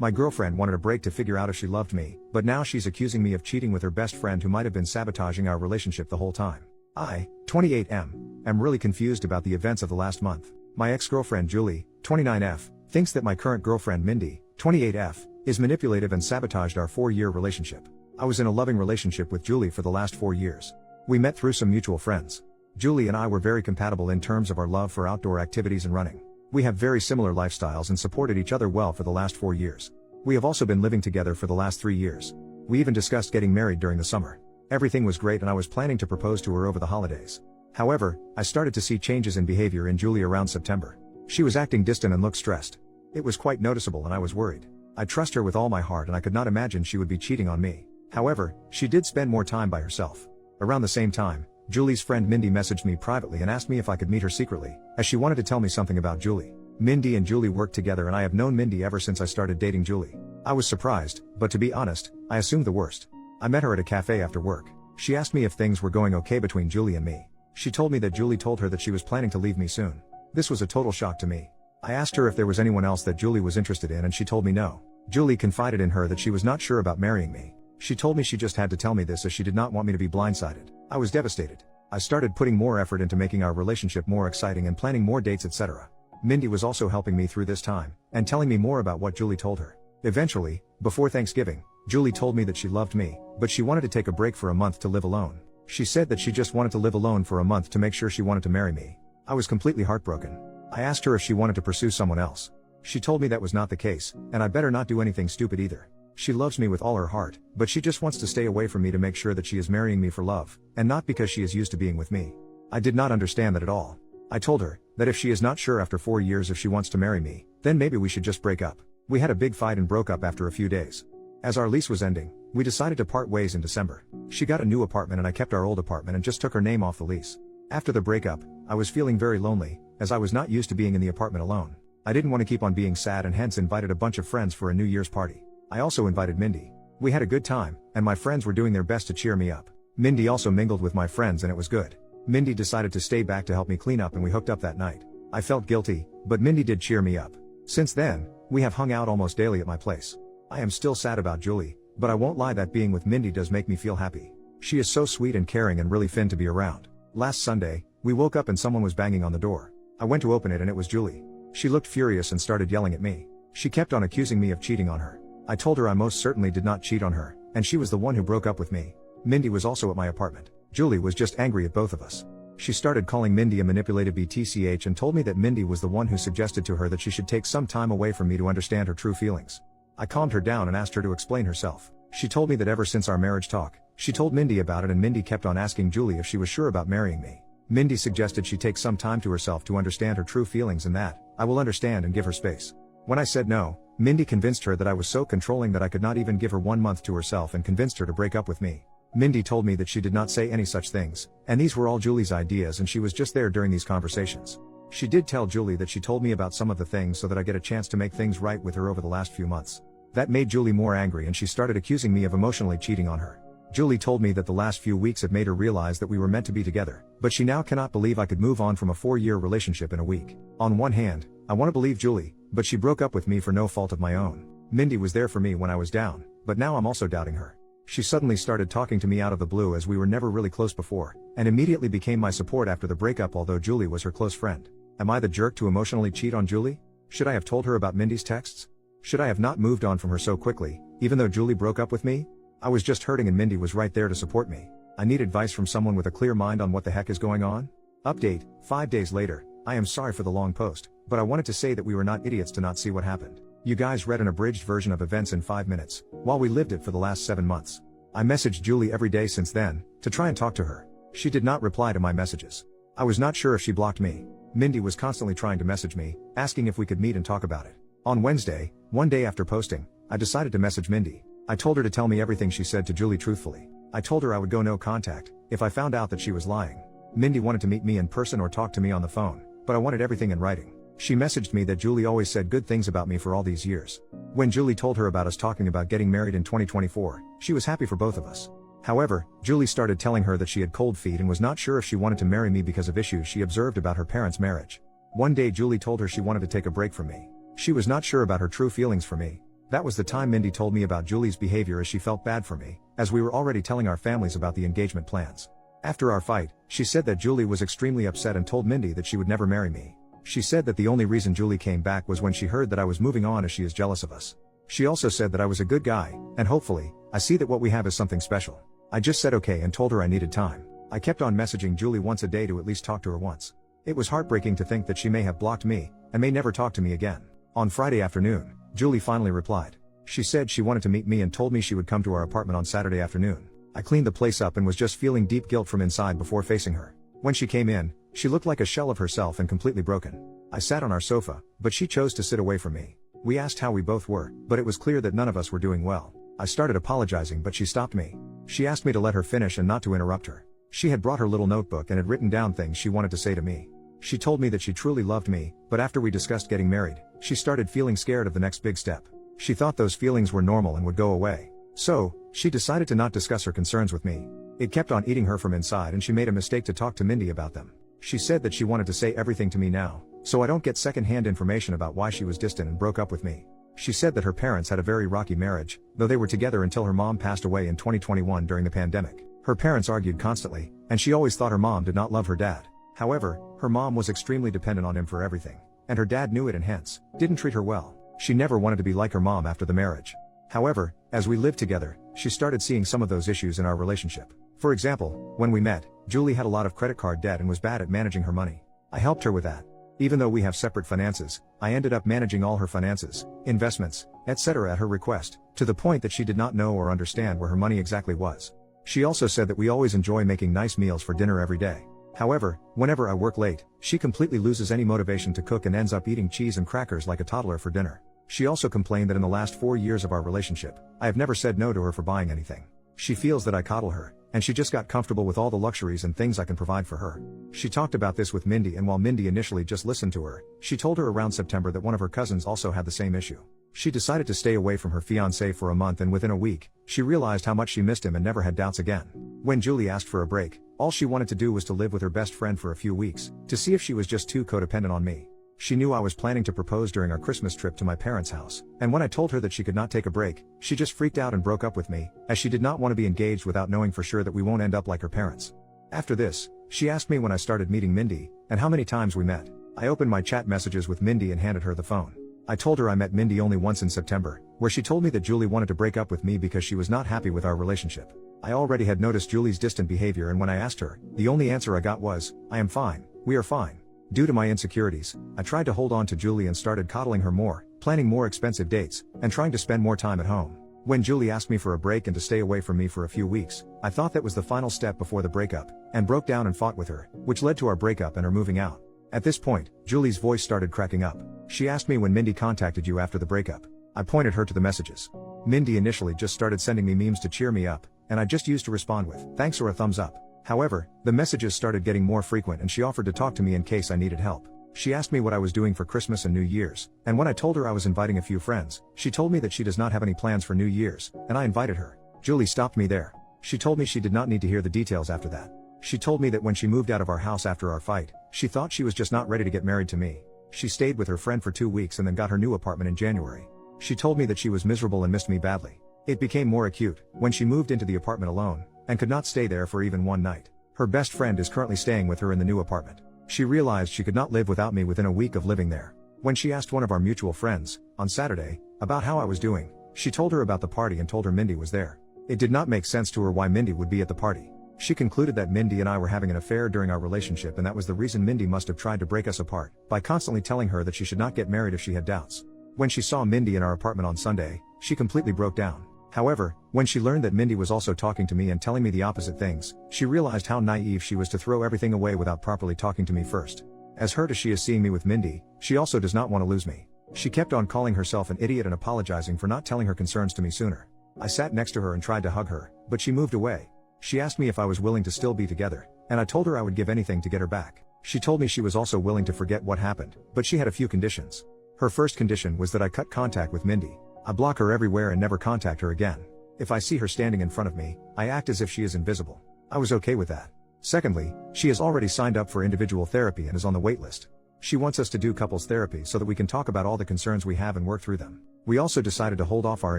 My girlfriend wanted a break to figure out if she loved me, but now she's accusing me of cheating with her best friend who might have been sabotaging our relationship the whole time. I, 28M, am really confused about the events of the last month. My ex-girlfriend Julie, 29F, thinks that my current girlfriend Mindy, 28F, is manipulative and sabotaged our 4-year relationship. I was in a loving relationship with Julie for the last 4 years. We met through some mutual friends. Julie and I were very compatible in terms of our love for outdoor activities and running. We have very similar lifestyles and supported each other well for the last 4 years. We have also been living together for the last 3 years. We even discussed getting married during the summer. Everything was great and I was planning to propose to her over the holidays. However, I started to see changes in behavior in Julie around September. She was acting distant and looked stressed. It was quite noticeable and I was worried. I trust her with all my heart and I could not imagine she would be cheating on me. However, she did spend more time by herself. Around the same time, Julie's friend Mindy messaged me privately and asked me if I could meet her secretly, as she wanted to tell me something about Julie. Mindy and Julie work together and I have known Mindy ever since I started dating Julie. I was surprised, but to be honest, I assumed the worst. I met her at a cafe after work. She asked me if things were going okay between Julie and me. She told me that Julie told her that she was planning to leave me soon. This was a total shock to me. I asked her if there was anyone else that Julie was interested in and she told me no. Julie confided in her that she was not sure about marrying me. She told me she just had to tell me this as she did not want me to be blindsided. I was devastated. I started putting more effort into making our relationship more exciting and planning more dates, etc. Mindy was also helping me through this time, and telling me more about what Julie told her. Eventually, before Thanksgiving, Julie told me that she loved me, but she wanted to take a break for a month to live alone. She said that she just wanted to live alone for a month to make sure she wanted to marry me. I was completely heartbroken. I asked her if she wanted to pursue someone else. She told me that was not the case, and I better not do anything stupid either. She loves me with all her heart, but she just wants to stay away from me to make sure that she is marrying me for love, and not because she is used to being with me. I did not understand that at all. I told her that if she is not sure after 4 years if she wants to marry me, then maybe we should just break up. We had a big fight and broke up after a few days. As our lease was ending, we decided to part ways in December. She got a new apartment and I kept our old apartment and just took her name off the lease. After the breakup, I was feeling very lonely, as I was not used to being in the apartment alone. I didn't want to keep on being sad and hence invited a bunch of friends for a New Year's party. I also invited Mindy. We had a good time, and my friends were doing their best to cheer me up. Mindy also mingled with my friends and it was good. Mindy decided to stay back to help me clean up and we hooked up that night. I felt guilty, but Mindy did cheer me up. Since then, we have hung out almost daily at my place. I am still sad about Julie, but I won't lie that being with Mindy does make me feel happy. She is so sweet and caring and really fun to be around. Last Sunday, we woke up and someone was banging on the door. I went to open it and it was Julie. She looked furious and started yelling at me. She kept on accusing me of cheating on her. I told her I most certainly did not cheat on her, and she was the one who broke up with me. Mindy was also at my apartment. Julie was just angry at both of us. She started calling Mindy a manipulative BTCH and told me that Mindy was the one who suggested to her that she should take some time away from me to understand her true feelings. I calmed her down and asked her to explain herself. She told me that ever since our marriage talk, she told Mindy about it and Mindy kept on asking Julie if she was sure about marrying me. Mindy suggested she take some time to herself to understand her true feelings and that I will understand and give her space. When I said no, Mindy convinced her that I was so controlling that I could not even give her 1 month to herself and convinced her to break up with me. Mindy told me that she did not say any such things, and these were all Julie's ideas and she was just there during these conversations. She did tell Julie that she told me about some of the things so that I get a chance to make things right with her over the last few months. That made Julie more angry and she started accusing me of emotionally cheating on her. Julie told me that the last few weeks had made her realize that we were meant to be together, but she now cannot believe I could move on from a 4-year relationship in a week. On one hand, I want to believe Julie, but she broke up with me for no fault of my own. Mindy was there for me when I was down, but now I'm also doubting her. She suddenly started talking to me out of the blue as we were never really close before, and immediately became my support after the breakup although Julie was her close friend. Am I the jerk to emotionally cheat on Julie? Should I have told her about Mindy's texts? Should I have not moved on from her so quickly, even though Julie broke up with me? I was just hurting and Mindy was right there to support me. I need advice from someone with a clear mind on what the heck is going on. Update, 5 days later. I am sorry for the long post, but I wanted to say that we were not idiots to not see what happened. You guys read an abridged version of events in 5 minutes, while we lived it for the last 7 months. I messaged Julie every day since then, to try and talk to her. She did not reply to my messages. I was not sure if she blocked me. Mindy was constantly trying to message me, asking if we could meet and talk about it. On Wednesday, one day after posting, I decided to message Mindy. I told her to tell me everything she said to Julie truthfully. I told her I would go no contact, if I found out that she was lying. Mindy wanted to meet me in person or talk to me on the phone, but I wanted everything in writing. She messaged me that Julie always said good things about me for all these years. When Julie told her about us talking about getting married in 2024, she was happy for both of us. However, Julie started telling her that she had cold feet and was not sure if she wanted to marry me because of issues she observed about her parents' marriage. One day Julie told her she wanted to take a break from me. She was not sure about her true feelings for me. That was the time Mindy told me about Julie's behavior as she felt bad for me, as we were already telling our families about the engagement plans. After our fight, she said that Julie was extremely upset and told Mindy that she would never marry me. She said that the only reason Julie came back was when she heard that I was moving on as she is jealous of us. She also said that I was a good guy, and hopefully, I see that what we have is something special. I just said okay and told her I needed time. I kept on messaging Julie once a day to at least talk to her once. It was heartbreaking to think that she may have blocked me, and may never talk to me again. On Friday afternoon, Julie finally replied. She said she wanted to meet me and told me she would come to our apartment on Saturday afternoon. I cleaned the place up and was just feeling deep guilt from inside before facing her. When she came in, she looked like a shell of herself and completely broken. I sat on our sofa, but she chose to sit away from me. We asked how we both were, but it was clear that none of us were doing well. I started apologizing, but she stopped me. She asked me to let her finish and not to interrupt her. She had brought her little notebook and had written down things she wanted to say to me. She told me that she truly loved me, but after we discussed getting married, she started feeling scared of the next big step. She thought those feelings were normal and would go away. So, she decided to not discuss her concerns with me. It kept on eating her from inside and she made a mistake to talk to Mindy about them. She said that she wanted to say everything to me now, so I don't get second-hand information about why she was distant and broke up with me. She said that her parents had a very rocky marriage, though they were together until her mom passed away in 2021 during the pandemic. Her parents argued constantly, and she always thought her mom did not love her dad. However, her mom was extremely dependent on him for everything, and her dad knew it and hence, didn't treat her well. She never wanted to be like her mom after the marriage. However, as we lived together, she started seeing some of those issues in our relationship. For example, when we met, Julie had a lot of credit card debt and was bad at managing her money. I helped her with that. Even though we have separate finances, I ended up managing all her finances, investments, etc. at her request, to the point that she did not know or understand where her money exactly was. She also said that we always enjoy making nice meals for dinner every day. However, whenever I work late, she completely loses any motivation to cook and ends up eating cheese and crackers like a toddler for dinner. She also complained that in the last 4 years of our relationship, I have never said no to her for buying anything. She feels that I coddle her, and she just got comfortable with all the luxuries and things I can provide for her. She talked about this with Mindy, and while Mindy initially just listened to her, she told her around September that one of her cousins also had the same issue. She decided to stay away from her fiancé for a month, and within a week, she realized how much she missed him and never had doubts again. When Julie asked for a break, all she wanted to do was to live with her best friend for a few weeks, to see if she was just too codependent on me. She knew I was planning to propose during our Christmas trip to my parents' house, and when I told her that she could not take a break, she just freaked out and broke up with me, as she did not want to be engaged without knowing for sure that we won't end up like her parents. After this, she asked me when I started meeting Mindy, and how many times we met. I opened my chat messages with Mindy and handed her the phone. I told her I met Mindy only once in September, where she told me that Julie wanted to break up with me because she was not happy with our relationship. I already had noticed Julie's distant behavior, and when I asked her, the only answer I got was, "I am fine, we are fine." Due to my insecurities, I tried to hold on to Julie and started coddling her more, planning more expensive dates, and trying to spend more time at home. When Julie asked me for a break and to stay away from me for a few weeks, I thought that was the final step before the breakup, and broke down and fought with her, which led to our breakup and her moving out. At this point, Julie's voice started cracking up. She asked me when Mindy contacted you after the breakup. I pointed her to the messages. Mindy initially just started sending me memes to cheer me up, and I just used to respond with thanks or a thumbs up. However, the messages started getting more frequent and she offered to talk to me in case I needed help. She asked me what I was doing for Christmas and New Year's, and when I told her I was inviting a few friends, she told me that she does not have any plans for New Year's, and I invited her. Julie stopped me there. She told me she did not need to hear the details after that. She told me that when she moved out of our house after our fight, she thought she was just not ready to get married to me. She stayed with her friend for 2 weeks and then got her new apartment in January. She told me that she was miserable and missed me badly. It became more acute when she moved into the apartment alone, and could not stay there for even one night. Her best friend is currently staying with her in the new apartment. She realized she could not live without me within a week of living there. When she asked one of our mutual friends, on Saturday, about how I was doing, she told her about the party and told her Mindy was there. It did not make sense to her why Mindy would be at the party. She concluded that Mindy and I were having an affair during our relationship, and that was the reason Mindy must have tried to break us apart, by constantly telling her that she should not get married if she had doubts. When she saw Mindy in our apartment on Sunday, she completely broke down. However, when she learned that Mindy was also talking to me and telling me the opposite things, she realized how naive she was to throw everything away without properly talking to me first. As hurt as she is seeing me with Mindy, she also does not want to lose me. She kept on calling herself an idiot and apologizing for not telling her concerns to me sooner. I sat next to her and tried to hug her, but she moved away. She asked me if I was willing to still be together, and I told her I would give anything to get her back. She told me she was also willing to forget what happened, but she had a few conditions. Her first condition was that I cut contact with Mindy. I block her everywhere and never contact her again. If I see her standing in front of me, I act as if she is invisible. I was okay with that. Secondly, she has already signed up for individual therapy and is on the wait list. She wants us to do couples therapy so that we can talk about all the concerns we have and work through them. We also decided to hold off our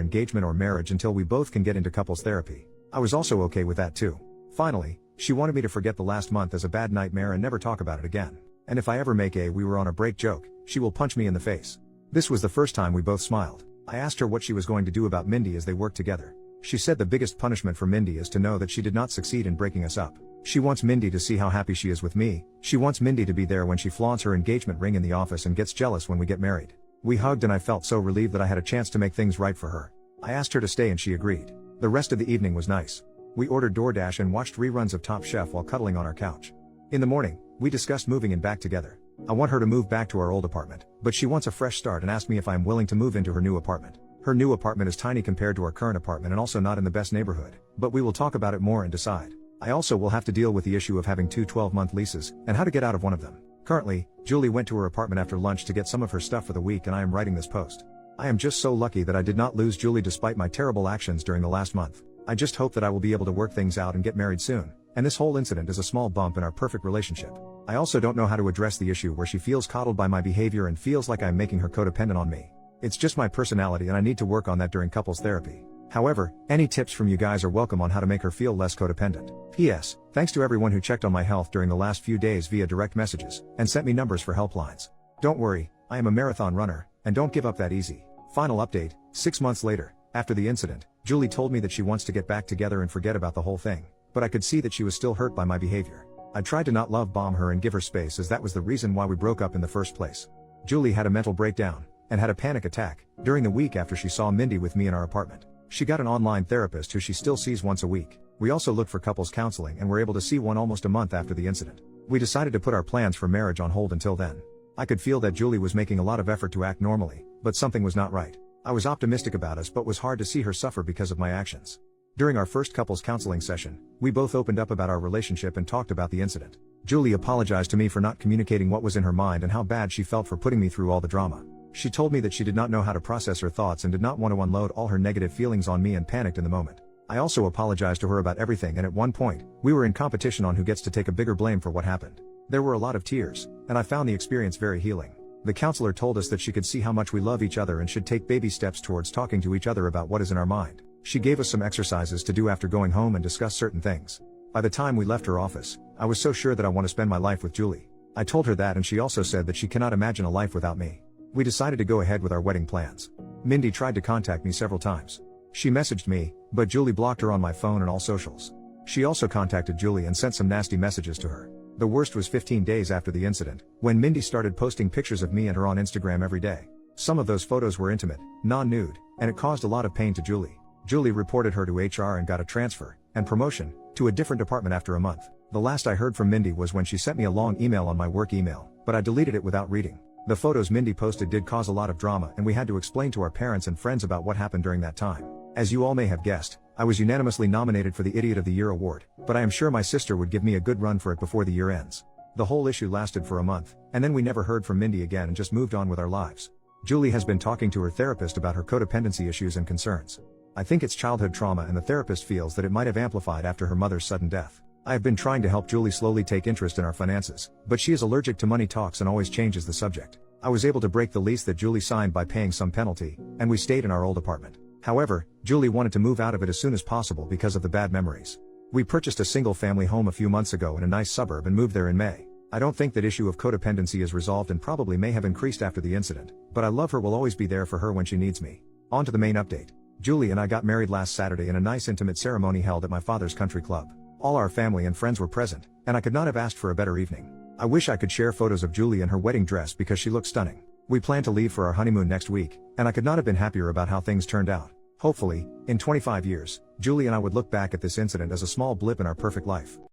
engagement or marriage until we both can get into couples therapy. I was also okay with that too. Finally, she wanted me to forget the last month as a bad nightmare and never talk about it again. And if I ever make a "we were on a break" joke, she will punch me in the face. This was the first time we both smiled. I asked her what she was going to do about Mindy as they worked together. She said the biggest punishment for Mindy is to know that she did not succeed in breaking us up. She wants Mindy to see how happy she is with me. She wants Mindy to be there when she flaunts her engagement ring in the office and gets jealous when we get married. We hugged and I felt so relieved that I had a chance to make things right for her. I asked her to stay and she agreed. The rest of the evening was nice. We ordered DoorDash and watched reruns of Top Chef while cuddling on our couch. In the morning, we discussed moving in back together. I want her to move back to our old apartment, but she wants a fresh start and asked me if I am willing to move into her new apartment. Her new apartment is tiny compared to our current apartment and also not in the best neighborhood, but we will talk about it more and decide. I also will have to deal with the issue of having two 12-month leases, and how to get out of one of them. Currently, Julie went to her apartment after lunch to get some of her stuff for the week and I am writing this post. I am just so lucky that I did not lose Julie despite my terrible actions during the last month. I just hope that I will be able to work things out and get married soon, and this whole incident is a small bump in our perfect relationship. I also don't know how to address the issue where she feels coddled by my behavior and feels like I'm making her codependent on me. It's just my personality and I need to work on that during couples therapy. However, any tips from you guys are welcome on how to make her feel less codependent. P.S. Thanks to everyone who checked on my health during the last few days via direct messages, and sent me numbers for helplines. Don't worry, I am a marathon runner, and don't give up that easy. Final update, 6 months later, after the incident, Julie told me that she wants to get back together and forget about the whole thing, but I could see that she was still hurt by my behavior. I tried to not love bomb her and give her space as that was the reason why we broke up in the first place. Julie had a mental breakdown, and had a panic attack, during the week after she saw Mindy with me in our apartment. She got an online therapist who she still sees once a week. We also looked for couples counseling and were able to see one almost a month after the incident. We decided to put our plans for marriage on hold until then. I could feel that Julie was making a lot of effort to act normally, but something was not right. I was optimistic about us but was hard to see her suffer because of my actions. During our first couples counseling session, we both opened up about our relationship and talked about the incident. Julie apologized to me for not communicating what was in her mind and how bad she felt for putting me through all the drama. She told me that she did not know how to process her thoughts and did not want to unload all her negative feelings on me and panicked in the moment. I also apologized to her about everything and at one point, we were in competition on who gets to take a bigger blame for what happened. There were a lot of tears, and I found the experience very healing. The counselor told us that she could see how much we love each other and should take baby steps towards talking to each other about what is in our mind. She gave us some exercises to do after going home and discuss certain things. By the time we left her office, I was so sure that I want to spend my life with Julie. I told her that and she also said that she cannot imagine a life without me. We decided to go ahead with our wedding plans. Mindy tried to contact me several times. She messaged me, but Julie blocked her on my phone and all socials. She also contacted Julie and sent some nasty messages to her. The worst was 15 days after the incident, when Mindy started posting pictures of me and her on Instagram every day. Some of those photos were intimate, non-nude, and it caused a lot of pain to Julie. Julie reported her to HR and got a transfer, and promotion, to a different department after a month. The last I heard from Mindy was when she sent me a long email on my work email, but I deleted it without reading. The photos Mindy posted did cause a lot of drama and we had to explain to our parents and friends about what happened during that time. As you all may have guessed, I was unanimously nominated for the Idiot of the Year award, but I am sure my sister would give me a good run for it before the year ends. The whole issue lasted for a month, and then we never heard from Mindy again and just moved on with our lives. Julie has been talking to her therapist about her codependency issues and concerns. I think it's childhood trauma and the therapist feels that it might have amplified after her mother's sudden death. I have been trying to help Julie slowly take interest in our finances, but she is allergic to money talks and always changes the subject. I was able to break the lease that Julie signed by paying some penalty, and we stayed in our old apartment. However, Julie wanted to move out of it as soon as possible because of the bad memories. We purchased a single-family home a few months ago in a nice suburb and moved there in May. I don't think that issue of codependency is resolved and probably may have increased after the incident, but I love her, will always be there for her when she needs me. On to the main update. Julie and I got married last Saturday in a nice intimate ceremony held at my father's country club. All our family and friends were present, and I could not have asked for a better evening. I wish I could share photos of Julie in her wedding dress because she looks stunning. We plan to leave for our honeymoon next week, and I could not have been happier about how things turned out. Hopefully, in 25 years, Julie and I would look back at this incident as a small blip in our perfect life.